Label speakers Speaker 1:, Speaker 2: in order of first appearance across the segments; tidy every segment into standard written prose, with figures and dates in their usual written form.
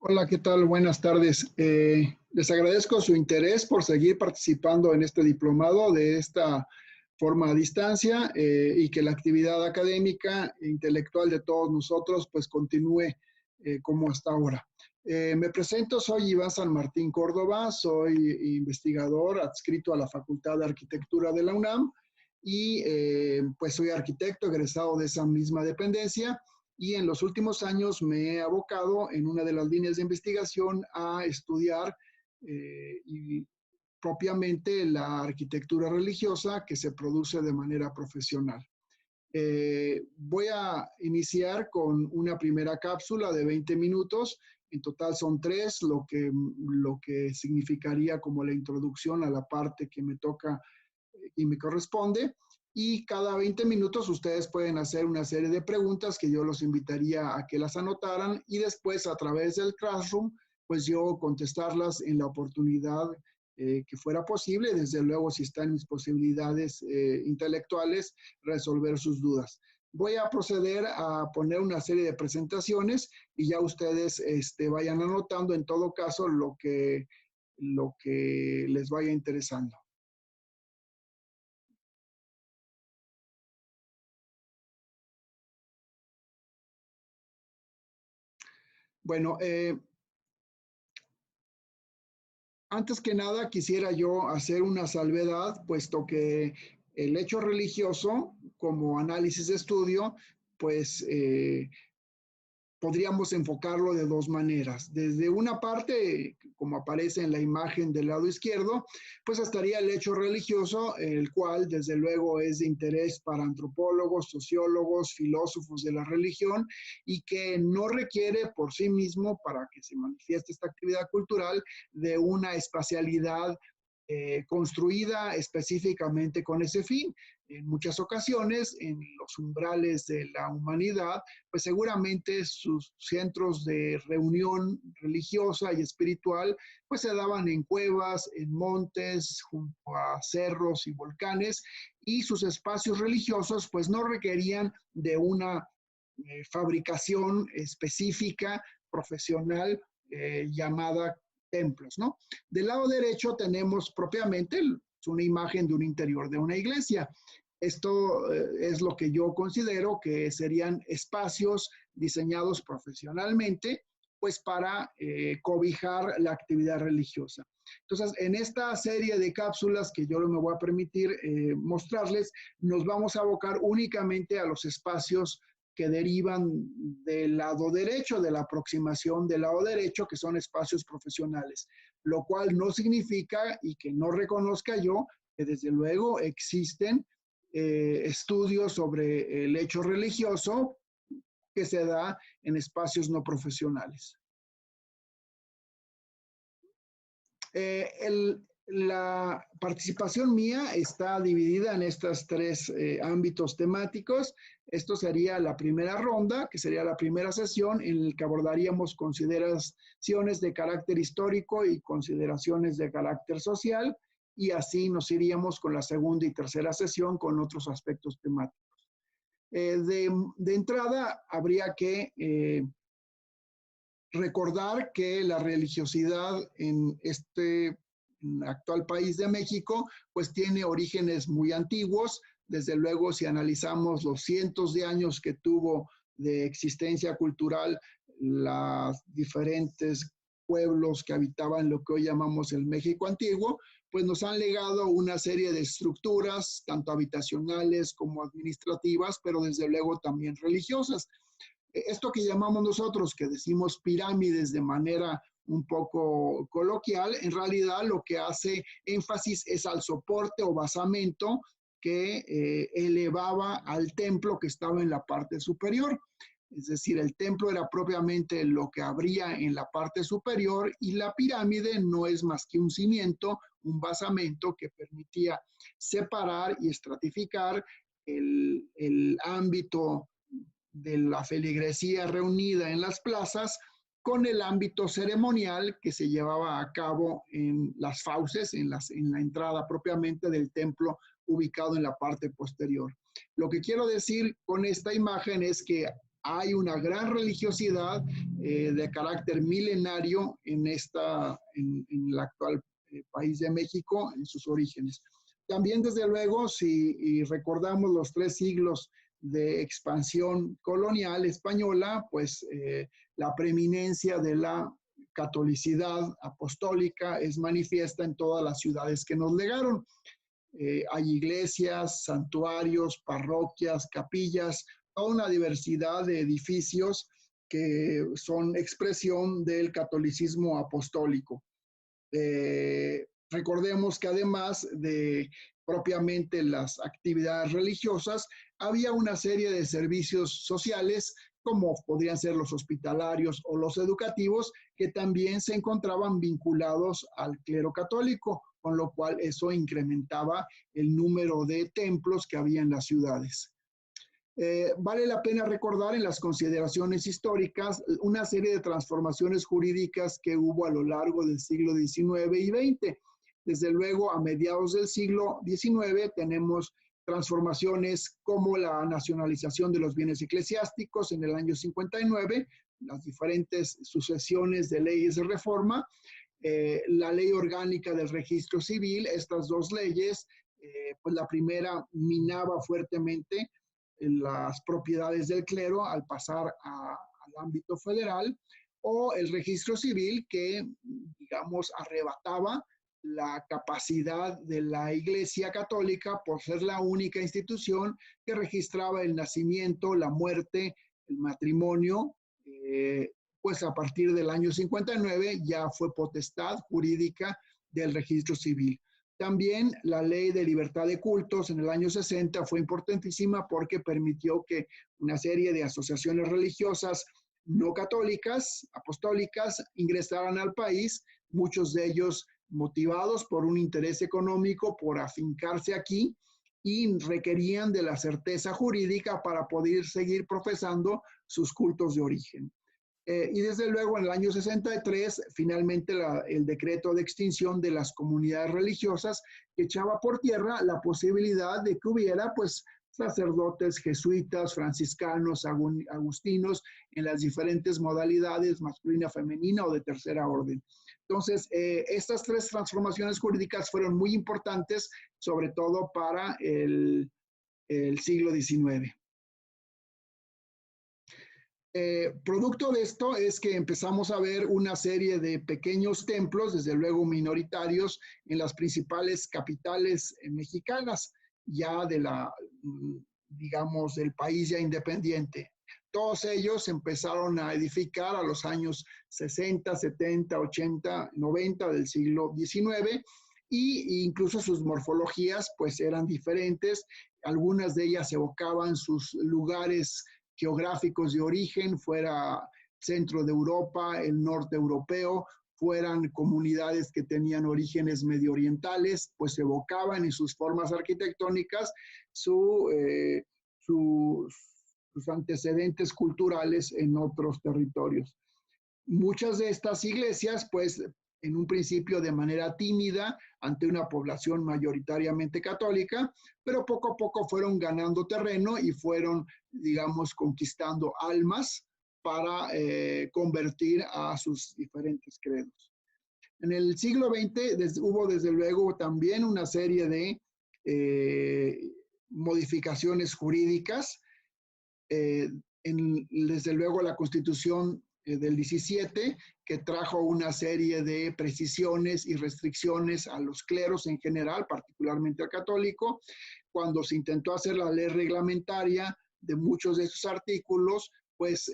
Speaker 1: Hola, ¿qué tal? Buenas tardes. Les agradezco su interés por seguir participando en este diplomado de esta forma a distancia y que la actividad académica e intelectual de todos nosotros pues continúe como hasta ahora. Me presento, soy Iván San Martín Córdoba, soy investigador adscrito a la Facultad de Arquitectura de la UNAM y pues soy arquitecto egresado de esa misma dependencia y en los últimos años me he abocado en una de las líneas de investigación a estudiar y propiamente la arquitectura religiosa que se produce de manera profesional. Voy a iniciar con una primera cápsula de 20 minutos. En total son 3, lo que significaría como la introducción a la parte que me toca y me corresponde. Y cada 20 minutos ustedes pueden hacer una serie de preguntas que yo los invitaría a que las anotaran y después a través del Classroom, pues yo contestarlas en la oportunidad que fuera posible. Desde luego, si están mis posibilidades intelectuales, resolver sus dudas. Voy a proceder a poner una serie de presentaciones y ya ustedes vayan anotando en todo caso lo que les vaya interesando. Bueno, antes que nada quisiera yo hacer una salvedad, puesto que el hecho religioso como análisis de estudio, pues podríamos enfocarlo de dos maneras. Desde una parte, como aparece en la imagen del lado izquierdo, pues estaría el hecho religioso, el cual desde luego es de interés para antropólogos, sociólogos, filósofos de la religión y que no requiere por sí mismo, para que se manifieste esta actividad cultural, de una espacialidad construida específicamente con ese fin. En muchas ocasiones, en los umbrales de la humanidad, pues seguramente sus centros de reunión religiosa y espiritual, pues se daban en cuevas, en montes, junto a cerros y volcanes, y sus espacios religiosos pues no requerían de una fabricación específica, profesional, llamada templos, ¿no? Del lado derecho tenemos propiamente una imagen de un interior de una iglesia. Esto es lo que yo considero que serían espacios diseñados profesionalmente, pues para cobijar la actividad religiosa. Entonces, en esta serie de cápsulas que yo me voy a permitir mostrarles, nos vamos a abocar únicamente a los espacios que derivan del lado derecho, de la aproximación del lado derecho, que son espacios profesionales, lo cual no significa y que no reconozca yo que desde luego existen estudios sobre el hecho religioso que se da en espacios no profesionales. La participación mía está dividida en estos 3 ámbitos temáticos. Esto sería la primera ronda, que sería la primera sesión en la que abordaríamos consideraciones de carácter histórico y consideraciones de carácter social, y así nos iríamos con la segunda y tercera sesión con otros aspectos temáticos. De entrada, habría que recordar que la religiosidad en este actual país de México, pues tiene orígenes muy antiguos. Desde luego, si analizamos los cientos de años que tuvo de existencia cultural los diferentes pueblos que habitaban lo que hoy llamamos el México antiguo, pues nos han legado una serie de estructuras, tanto habitacionales como administrativas, pero desde luego también religiosas. Esto que llamamos nosotros, que decimos pirámides de manera un poco coloquial, en realidad lo que hace énfasis es al soporte o basamento que elevaba al templo que estaba en la parte superior. Es decir, el templo era propiamente lo que habría en la parte superior y la pirámide no es más que un cimiento, un basamento que permitía separar y estratificar el ámbito de la feligresía reunida en las plazas con el ámbito ceremonial que se llevaba a cabo en las fauces, en la entrada propiamente del templo ubicado en la parte posterior. Lo que quiero decir con esta imagen es que hay una gran religiosidad de carácter milenario en el actual país de México, en sus orígenes. También, desde luego, si recordamos los 3 siglos de expansión colonial española, pues la preeminencia de la catolicidad apostólica es manifiesta en todas las ciudades que nos legaron. Hay iglesias, santuarios, parroquias, capillas, toda una diversidad de edificios que son expresión del catolicismo apostólico. Recordemos que además de propiamente las actividades religiosas, había una serie de servicios sociales, como podrían ser los hospitalarios o los educativos, que también se encontraban vinculados al clero católico, con lo cual eso incrementaba el número de templos que había en las ciudades. Vale la pena recordar en las consideraciones históricas una serie de transformaciones jurídicas que hubo a lo largo del siglo XIX y XX. Desde luego, a mediados del siglo XIX tenemos transformaciones como la nacionalización de los bienes eclesiásticos en el año 59, las diferentes sucesiones de leyes de reforma, la ley orgánica del registro civil. Estas 2 leyes, pues la primera minaba fuertemente las propiedades del clero al pasar al ámbito federal, o el registro civil que, digamos, arrebataba la capacidad de la Iglesia Católica por ser la única institución que registraba el nacimiento, la muerte, el matrimonio. Pues a partir del año 59 ya fue potestad jurídica del registro civil. También la ley de libertad de cultos en el año 60 fue importantísima porque permitió que una serie de asociaciones religiosas no católicas, apostólicas, ingresaran al país, muchos de ellos motivados por un interés económico, por afincarse aquí, y requerían de la certeza jurídica para poder seguir profesando sus cultos de origen. Y desde luego en el año 63, finalmente el decreto de extinción de las comunidades religiosas que echaba por tierra la posibilidad de que hubiera pues sacerdotes jesuitas, franciscanos, agustinos en las diferentes modalidades, masculina, femenina o de tercera orden. Entonces, estas 3 transformaciones jurídicas fueron muy importantes, sobre todo para el siglo XIX. Producto de esto es que empezamos a ver una serie de pequeños templos, desde luego minoritarios, en las principales capitales mexicanas, ya digamos, del país ya independiente. Todos ellos empezaron a edificar a los años 60, 70, 80, 90 del siglo XIX, y incluso sus morfologías pues eran diferentes. Algunas de ellas evocaban sus lugares geográficos de origen, fuera centro de Europa, el norte europeo, fueran comunidades que tenían orígenes medio orientales, pues evocaban en sus formas arquitectónicas sus antecedentes culturales en otros territorios. Muchas de estas iglesias, pues en un principio de manera tímida ante una población mayoritariamente católica, pero poco a poco fueron ganando terreno y fueron, digamos, conquistando almas para convertir a sus diferentes credos. En el siglo XX hubo desde luego también una serie de modificaciones jurídicas. Desde luego la Constitución del 17, que trajo una serie de precisiones y restricciones a los cleros en general, particularmente al católico. Cuando se intentó hacer la ley reglamentaria de muchos de esos artículos, pues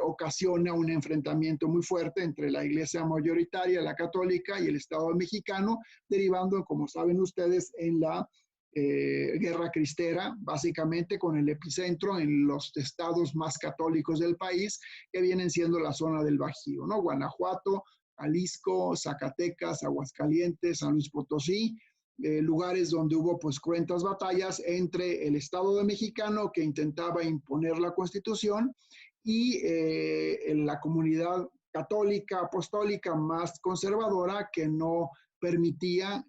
Speaker 1: ocasiona un enfrentamiento muy fuerte entre la iglesia mayoritaria, la católica, y el Estado mexicano, derivando, como saben ustedes, en la guerra cristera, básicamente con el epicentro en los estados más católicos del país, que vienen siendo la zona del Bajío, ¿no? Guanajuato, Jalisco, Zacatecas, Aguascalientes, San Luis Potosí, lugares donde hubo pues cruentas batallas entre el Estado mexicano, que intentaba imponer la Constitución, y la comunidad católica apostólica más conservadora, que no permitía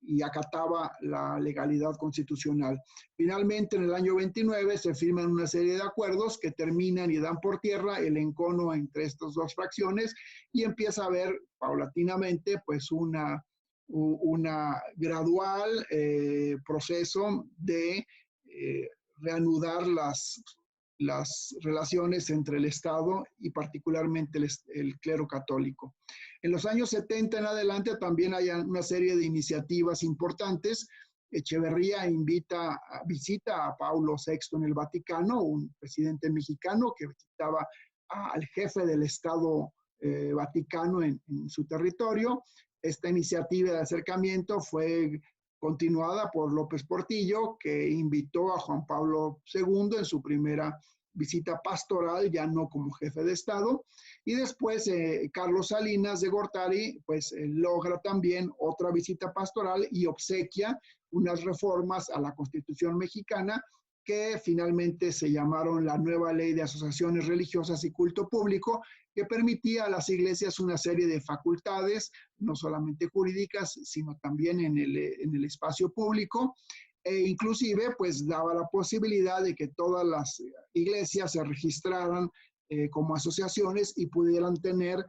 Speaker 1: y acataba la legalidad constitucional. Finalmente, en el año 29 se firman una serie de acuerdos que terminan y dan por tierra el encono entre estas dos fracciones y empieza a haber paulatinamente pues una gradual proceso de reanudar las relaciones entre el Estado y particularmente el clero católico. En los años 70 en adelante también hay una serie de iniciativas importantes. Echeverría visita a Paulo VI en el Vaticano, un presidente mexicano que visitaba al jefe del Estado Vaticano en su territorio. Esta iniciativa de acercamiento fue continuada por López Portillo, que invitó a Juan Pablo II en su primera visita pastoral, ya no como jefe de Estado, y después Carlos Salinas de Gortari pues logra también otra visita pastoral y obsequia unas reformas a la Constitución mexicana que finalmente se llamaron la nueva Ley de Asociaciones Religiosas y Culto Público, que permitía a las iglesias una serie de facultades, no solamente jurídicas, sino también en el espacio público, e inclusive pues daba la posibilidad de que todas las iglesias se registraran como asociaciones y pudieran tener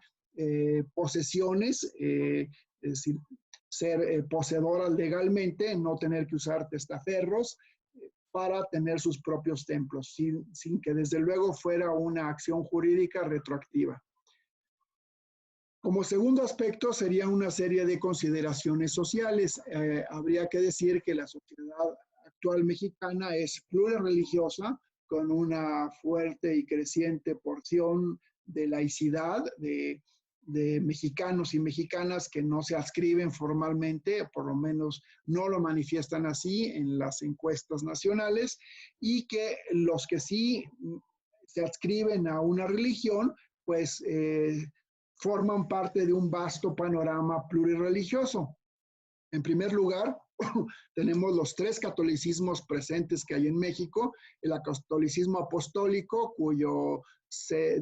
Speaker 1: posesiones, es decir, ser poseedoras legalmente, no tener que usar testaferros, para tener sus propios templos, sin que desde luego fuera una acción jurídica retroactiva. Como segundo aspecto sería una serie de consideraciones sociales. Habría que decir que la sociedad actual mexicana es plurireligiosa, con una fuerte y creciente porción de laicidad, de mexicanos y mexicanas que no se adscriben formalmente, por lo menos no lo manifiestan así en las encuestas nacionales, y que los que sí se adscriben a una religión, pues forman parte de un vasto panorama plurirreligioso. En primer lugar, tenemos los tres catolicismos presentes que hay en México: el catolicismo apostólico, cuyo,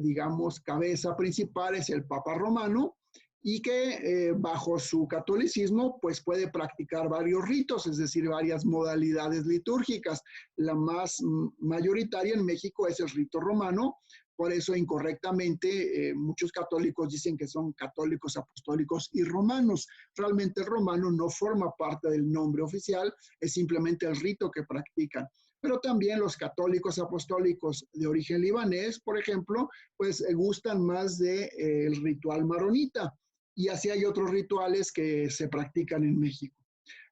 Speaker 1: digamos, cabeza principal es el Papa Romano, y que bajo su catolicismo pues puede practicar varios ritos, es decir, varias modalidades litúrgicas. La más mayoritaria en México es el rito romano. Por eso incorrectamente muchos católicos dicen que son católicos apostólicos y romanos. Realmente el romano no forma parte del nombre oficial, es simplemente el rito que practican. Pero también los católicos apostólicos de origen libanés, por ejemplo, pues gustan más del ritual maronita. Y así hay otros rituales que se practican en México.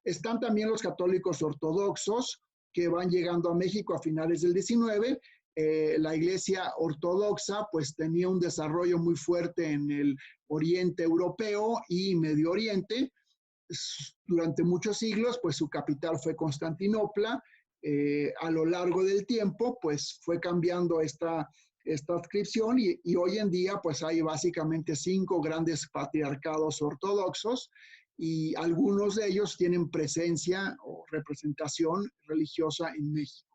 Speaker 1: Están también los católicos ortodoxos que van llegando a México a finales del 19. La iglesia ortodoxa pues tenía un desarrollo muy fuerte en el oriente europeo y Medio Oriente. Durante muchos siglos pues su capital fue Constantinopla. A lo largo del tiempo pues fue cambiando esta adscripción y hoy en día pues hay básicamente 5 grandes patriarcados ortodoxos y algunos de ellos tienen presencia o representación religiosa en México.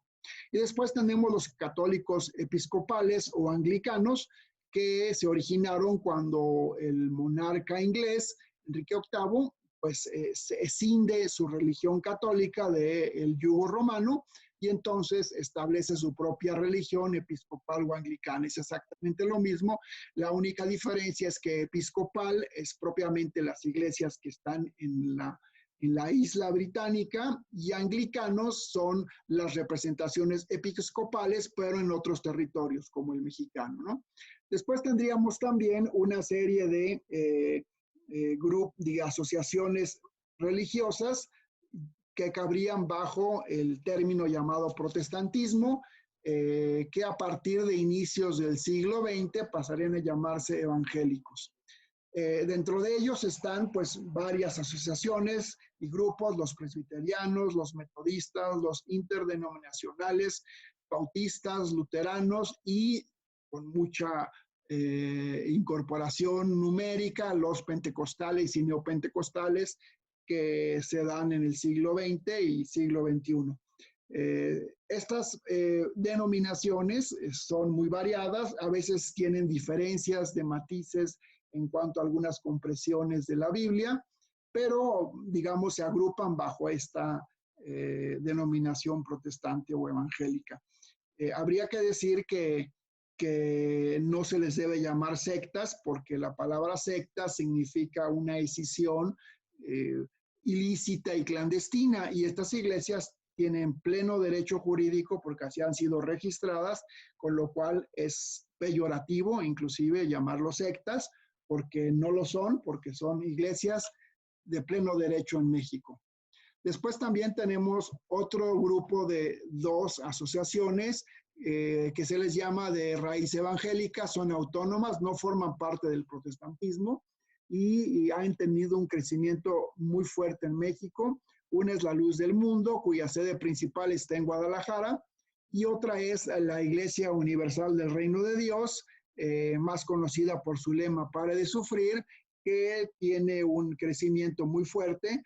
Speaker 1: Y después tenemos los católicos episcopales o anglicanos, que se originaron cuando el monarca inglés, Enrique VIII, pues se escinde su religión católica del yugo romano y entonces establece su propia religión episcopal o anglicana. Es exactamente lo mismo. La única diferencia es que episcopal es propiamente las iglesias que están en la isla británica, y anglicanos son las representaciones episcopales, pero en otros territorios, como el mexicano, ¿no? Después tendríamos también una serie de asociaciones religiosas que cabrían bajo el término llamado protestantismo, que a partir de inicios del siglo XX pasarían a llamarse evangélicos. Dentro de ellos están pues varias asociaciones y grupos: los presbiterianos, los metodistas, los interdenominacionales, bautistas, luteranos y con mucha incorporación numérica, los pentecostales y neopentecostales, que se dan en el siglo XX y siglo XXI. Estas denominaciones son muy variadas, a veces tienen diferencias de matices en cuanto a algunas compresiones de la Biblia, pero digamos se agrupan bajo esta denominación protestante o evangélica. Habría que decir que no se les debe llamar sectas, porque la palabra secta significa una escisión ilícita y clandestina, y estas iglesias tienen pleno derecho jurídico porque así han sido registradas, con lo cual es peyorativo inclusive llamarlos sectas, porque no lo son, porque son iglesias de pleno derecho en México. Después también tenemos otro grupo de 2 asociaciones que se les llama de raíz evangélica, son autónomas, no forman parte del protestantismo y han tenido un crecimiento muy fuerte en México. Una es la Luz del Mundo, cuya sede principal está en Guadalajara, y otra es la Iglesia Universal del Reino de Dios, más conocida por su lema Pare de Sufrir, que tiene un crecimiento muy fuerte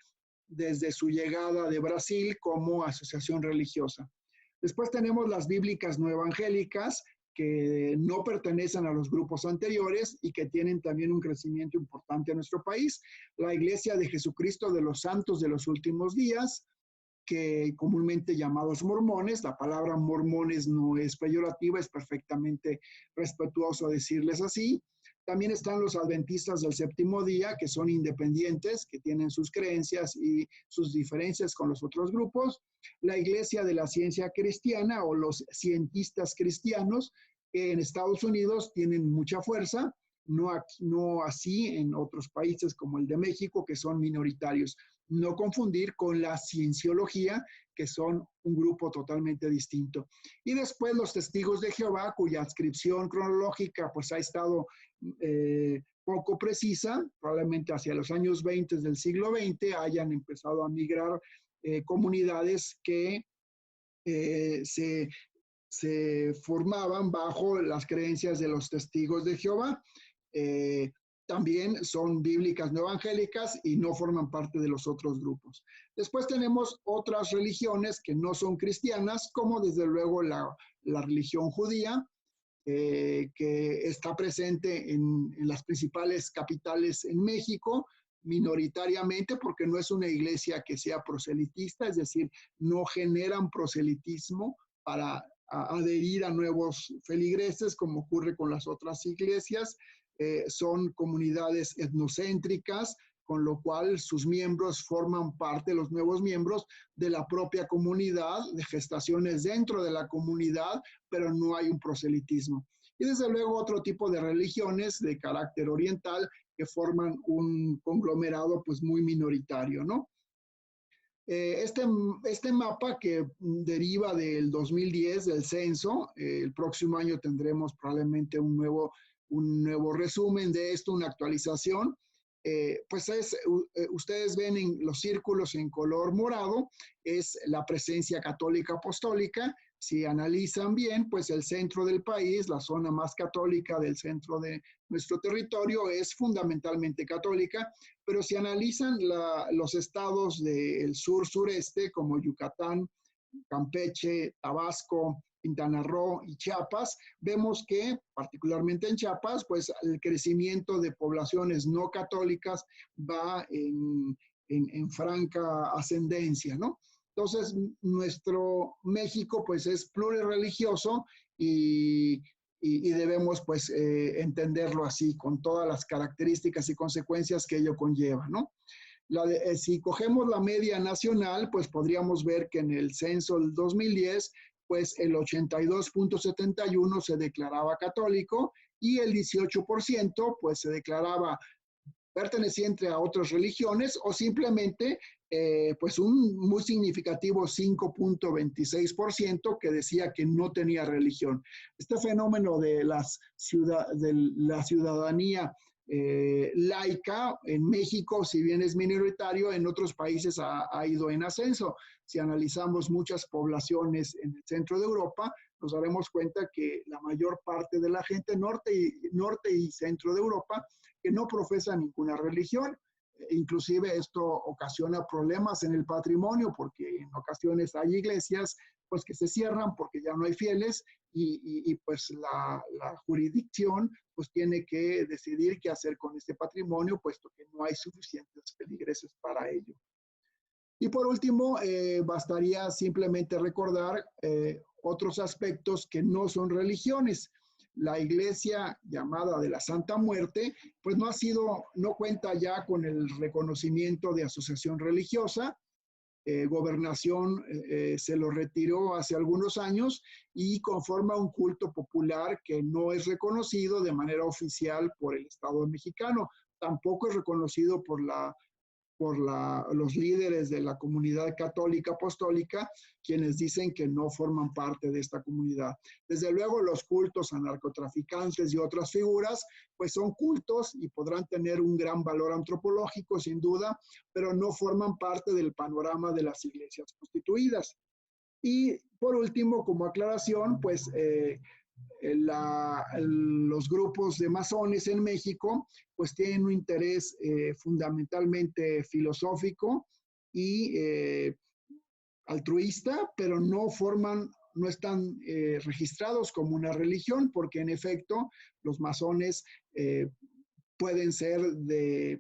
Speaker 1: desde su llegada de Brasil como asociación religiosa. Después tenemos las bíblicas no evangélicas, que no pertenecen a los grupos anteriores y que tienen también un crecimiento importante en nuestro país. La Iglesia de Jesucristo de los Santos de los Últimos Días, que comúnmente llamados mormones. La palabra mormones no es peyorativa, es perfectamente respetuoso decirles así. También están los adventistas del séptimo día, que son independientes, que tienen sus creencias y sus diferencias con los otros grupos. La Iglesia de la Ciencia Cristiana o los cientistas cristianos, que en Estados Unidos tienen mucha fuerza, no así en otros países como el de México, que son minoritarios. No confundir con la cienciología, que son un grupo totalmente distinto. Y después los testigos de Jehová, cuya adscripción cronológica pues ha estado poco precisa, probablemente hacia los años 20 del siglo XX hayan empezado a migrar comunidades que se formaban bajo las creencias de los testigos de Jehová. También son bíblicas no evangélicas y no forman parte de los otros grupos. Después tenemos otras religiones que no son cristianas, como desde luego la religión judía, que está presente en las principales capitales en México, minoritariamente, porque no es una iglesia que sea proselitista, es decir, no generan proselitismo para adherir a nuevos feligreses, como ocurre con las otras iglesias. Son comunidades etnocéntricas, con lo cual sus miembros forman parte, los nuevos miembros, de la propia comunidad, de gestaciones dentro de la comunidad, pero no hay un proselitismo. Y desde luego otro tipo de religiones de carácter oriental que forman un conglomerado pues muy minoritario, ¿no? Este mapa que deriva del 2010 del censo, el próximo año tendremos probablemente un nuevo resumen de esto, una actualización. Pues ustedes ven en los círculos en color morado, es la presencia católica apostólica. Si analizan bien, pues el centro del país, la zona más católica del centro de nuestro territorio, es fundamentalmente católica, pero si analizan los estados del sur-sureste, como Yucatán, Campeche, Tabasco, Quintana Roo y Chiapas, vemos que particularmente en Chiapas, pues el crecimiento de poblaciones no católicas va en franca ascendencia, ¿no? Entonces, nuestro México pues es plurireligioso y debemos pues entenderlo así, con todas las características y consecuencias que ello conlleva, ¿no? Si cogemos la media nacional, pues podríamos ver que en el censo del 2010, pues el 82.71 se declaraba católico y el 18% pues se declaraba perteneciente a otras religiones o simplemente pues un muy significativo 5.26% que decía que no tenía religión. Este fenómeno de la ciudadanía laica en México, si bien es minoritario, en otros países ha ido en ascenso. Si analizamos muchas poblaciones en el centro de Europa, nos daremos cuenta que la mayor parte de la gente norte y centro de Europa que no profesa ninguna religión. Inclusive esto ocasiona problemas en el patrimonio porque en ocasiones hay iglesias pues que se cierran porque ya no hay fieles pues la jurisdicción pues tiene que decidir qué hacer con este patrimonio, puesto que no hay suficientes feligreses para ello. Y por último, bastaría simplemente recordar otros aspectos que no son religiones. La iglesia llamada de la Santa Muerte, pues no cuenta ya con el reconocimiento de asociación religiosa. Gobernación se lo retiró hace algunos años y conforma un culto popular que no es reconocido de manera oficial por el Estado mexicano. Tampoco es reconocido por los líderes de la comunidad católica apostólica, quienes dicen que no forman parte de esta comunidad. Desde luego, los cultos a narcotraficantes y otras figuras, pues son cultos y podrán tener un gran valor antropológico, sin duda, pero no forman parte del panorama de las iglesias constituidas. Y por último, como aclaración, pues los grupos de masones en México pues tienen un interés fundamentalmente filosófico y altruista, pero no están registrados como una religión, porque en efecto los masones pueden ser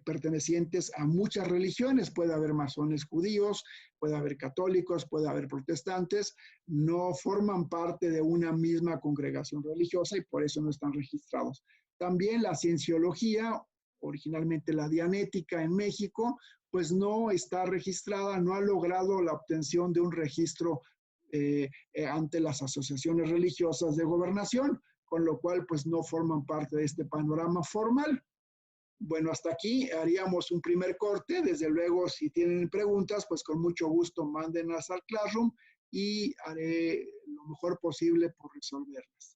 Speaker 1: pertenecientes a muchas religiones. Puede haber masones judíos, puede haber católicos, puede haber protestantes. No forman parte de una misma congregación religiosa y por eso no están registrados. También la cienciología, originalmente la dianética en México, pues no está registrada, no ha logrado la obtención de un registro ante las asociaciones religiosas de gobernación, con lo cual pues no forman parte de este panorama formal. Bueno, hasta aquí haríamos un primer corte. Desde luego, si tienen preguntas, pues con mucho gusto mándenlas al Classroom y haré lo mejor posible por resolverlas.